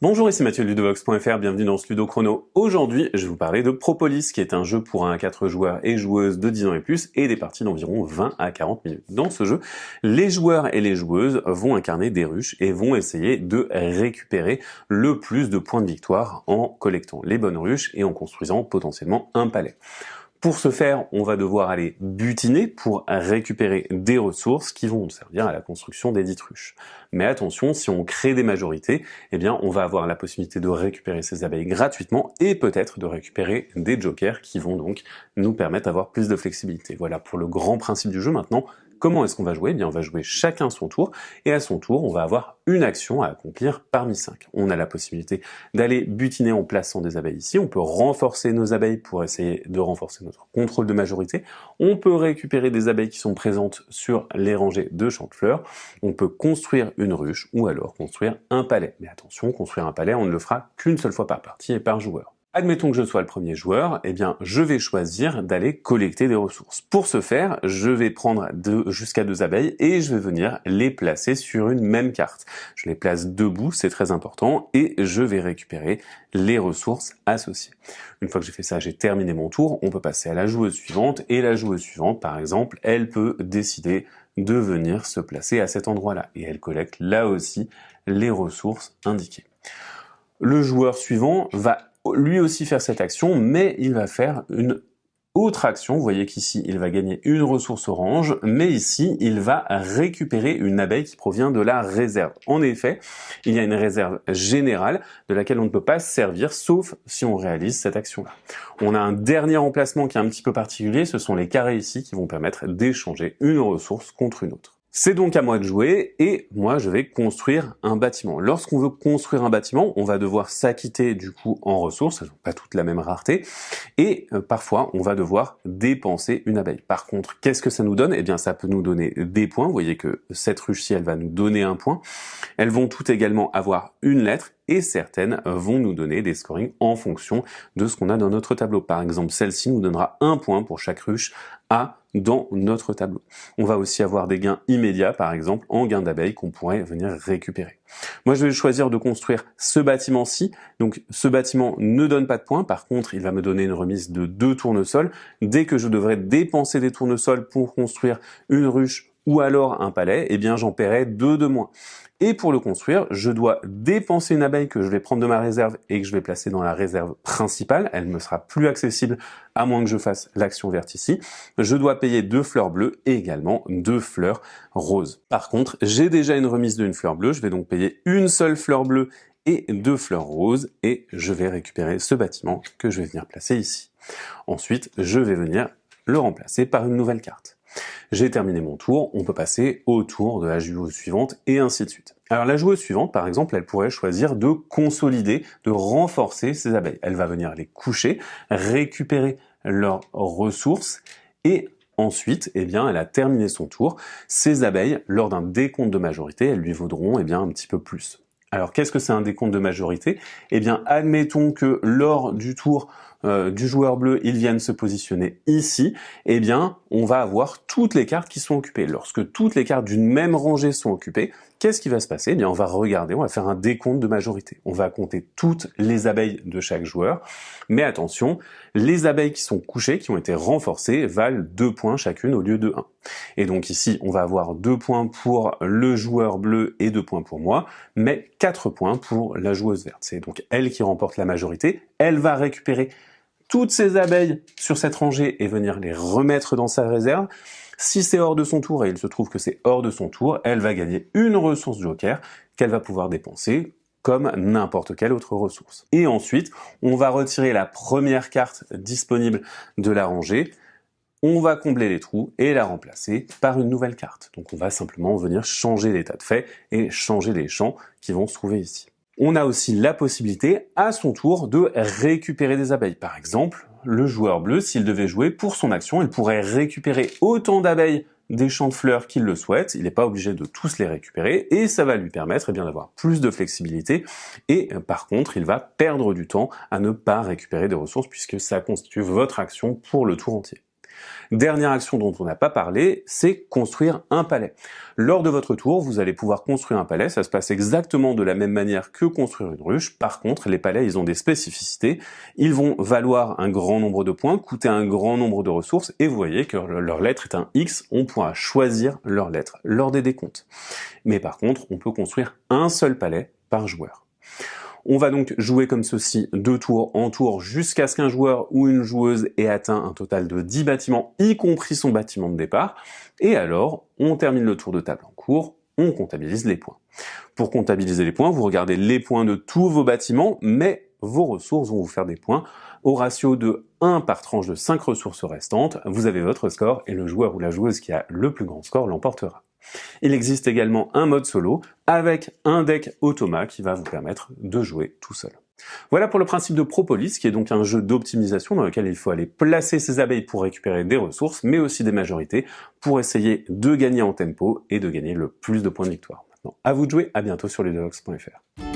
Bonjour, ici Mathieu de Ludovox.fr, bienvenue dans ce Ludo Chrono. Aujourd'hui, je vais vous parler de Propolis, qui est un jeu pour 1 à 4 joueurs et joueuses de 10 ans et plus, et des parties d'environ 20 à 40 minutes. Dans ce jeu, les joueurs et les joueuses vont incarner des ruches et vont essayer de récupérer le plus de points de victoire en collectant les bonnes ruches et en construisant potentiellement un palais. Pour ce faire, on va devoir aller butiner pour récupérer des ressources qui vont nous servir à la construction des dites ruches. Mais attention, si on crée des majorités, eh bien, on va avoir la possibilité de récupérer ces abeilles gratuitement et peut-être de récupérer des jokers qui vont donc nous permettre d'avoir plus de flexibilité. Voilà pour le grand principe du jeu. Maintenant, comment est-ce qu'on va jouer? Eh bien, on va jouer chacun son tour, et à son tour, on va avoir une action à accomplir parmi 5. On a la possibilité d'aller butiner en plaçant des abeilles ici, on peut renforcer nos abeilles pour essayer de renforcer notre contrôle de majorité, on peut récupérer des abeilles qui sont présentes sur les rangées de champs de fleurs, on peut construire une ruche, ou alors construire un palais. Mais attention, construire un palais, on ne le fera qu'une seule fois par partie et par joueur. Admettons que je sois le premier joueur, eh bien, je vais choisir d'aller collecter des ressources. Pour ce faire, je vais prendre jusqu'à 2 abeilles et je vais venir les placer sur une même carte. Je les place debout, c'est très important, et je vais récupérer les ressources associées. Une fois que j'ai fait ça, j'ai terminé mon tour, on peut passer à la joueuse suivante, et la joueuse suivante, par exemple, elle peut décider de venir se placer à cet endroit-là, et elle collecte là aussi les ressources indiquées. Le joueur suivant va lui aussi faire cette action, mais il va faire une autre action. Vous voyez qu'ici, il va gagner une ressource orange, mais ici, il va récupérer une abeille qui provient de la réserve. En effet, il y a une réserve générale de laquelle on ne peut pas se servir, sauf si on réalise cette action-là. On a un dernier emplacement qui est un petit peu particulier, ce sont les carrés ici qui vont permettre d'échanger une ressource contre une autre. C'est donc à moi de jouer, et moi je vais construire un bâtiment. Lorsqu'on veut construire un bâtiment, on va devoir s'acquitter du coup en ressources, elles n'ont pas toutes la même rareté, et parfois on va devoir dépenser une abeille. Par contre, qu'est-ce que ça nous donne? Eh bien ça peut nous donner des points, vous voyez que cette ruche-ci, elle va nous donner un point. Elles vont toutes également avoir une lettre, et certaines vont nous donner des scorings en fonction de ce qu'on a dans notre tableau. Par exemple, celle-ci nous donnera un point pour chaque ruche A dans notre tableau. On va aussi avoir des gains immédiats, par exemple, en gains d'abeilles qu'on pourrait venir récupérer. Moi, je vais choisir de construire ce bâtiment-ci. Donc, ce bâtiment ne donne pas de points. Par contre, il va me donner une remise de 2 tournesols. Dès que je devrais dépenser des tournesols pour construire une ruche ou alors un palais, eh bien, j'en paierai 2 de moins. Et pour le construire, je dois dépenser une abeille que je vais prendre de ma réserve et que je vais placer dans la réserve principale. Elle me sera plus accessible à moins que je fasse l'action verte ici. Je dois payer 2 fleurs bleues et également 2 fleurs roses. Par contre, j'ai déjà une remise d'une fleur bleue. Je vais donc payer une seule fleur bleue et 2 fleurs roses, et je vais récupérer ce bâtiment que je vais venir placer ici. Ensuite, je vais venir le remplacer par une nouvelle carte. J'ai terminé mon tour, on peut passer au tour de la joueuse suivante, et ainsi de suite. Alors la joueuse suivante, par exemple, elle pourrait choisir de consolider, de renforcer ses abeilles. Elle va venir les coucher, récupérer leurs ressources, et ensuite, eh bien, elle a terminé son tour. Ces abeilles, lors d'un décompte de majorité, elles lui vaudront eh bien, un petit peu plus. Alors qu'est-ce que c'est un décompte de majorité? Eh bien, admettons que lors du tour du joueur bleu, ils viennent se positionner ici, eh bien, on va avoir toutes les cartes qui sont occupées. Lorsque toutes les cartes d'une même rangée sont occupées, qu'est-ce qui va se passer? Eh bien, on va regarder, on va faire un décompte de majorité. On va compter toutes les abeilles de chaque joueur, mais attention, les abeilles qui sont couchées, qui ont été renforcées, valent 2 points chacune au lieu de 1. Et donc ici, on va avoir 2 points pour le joueur bleu et 2 points pour moi, mais 4 points pour la joueuse verte. C'est donc elle qui remporte la majorité. Elle va récupérer toutes ces abeilles sur cette rangée et venir les remettre dans sa réserve. Si c'est hors de son tour, et il se trouve que c'est hors de son tour, elle va gagner une ressource joker qu'elle va pouvoir dépenser comme n'importe quelle autre ressource. Et ensuite, on va retirer la première carte disponible de la rangée, on va combler les trous et la remplacer par une nouvelle carte. Donc on va simplement venir changer l'état de fait et changer les champs qui vont se trouver ici. On a aussi la possibilité, à son tour, de récupérer des abeilles. Par exemple, le joueur bleu, s'il devait jouer pour son action, il pourrait récupérer autant d'abeilles des champs de fleurs qu'il le souhaite. Il n'est pas obligé de tous les récupérer, et ça va lui permettre eh bien, d'avoir plus de flexibilité. Et par contre, il va perdre du temps à ne pas récupérer des ressources, puisque ça constitue votre action pour le tour entier. Dernière action dont on n'a pas parlé, c'est construire un palais. Lors de votre tour, vous allez pouvoir construire un palais, ça se passe exactement de la même manière que construire une ruche. Par contre, les palais, ils ont des spécificités. Ils vont valoir un grand nombre de points, coûter un grand nombre de ressources, et vous voyez que leur lettre est un X, on pourra choisir leur lettre lors des décomptes. Mais par contre, on peut construire un seul palais par joueur. On va donc jouer comme ceci de tour en tour jusqu'à ce qu'un joueur ou une joueuse ait atteint un total de 10 bâtiments, y compris son bâtiment de départ. Et alors, on termine le tour de table en cours, on comptabilise les points. Pour comptabiliser les points, vous regardez les points de tous vos bâtiments, mais vos ressources vont vous faire des points. Au ratio de 1 par tranche de 5 ressources restantes, vous avez votre score et le joueur ou la joueuse qui a le plus grand score l'emportera. Il existe également un mode solo avec un deck automa qui va vous permettre de jouer tout seul. Voilà pour le principe de Propolis, qui est donc un jeu d'optimisation dans lequel il faut aller placer ses abeilles pour récupérer des ressources, mais aussi des majorités, pour essayer de gagner en tempo et de gagner le plus de points de victoire. Maintenant, à vous de jouer, à bientôt sur ludovox.fr.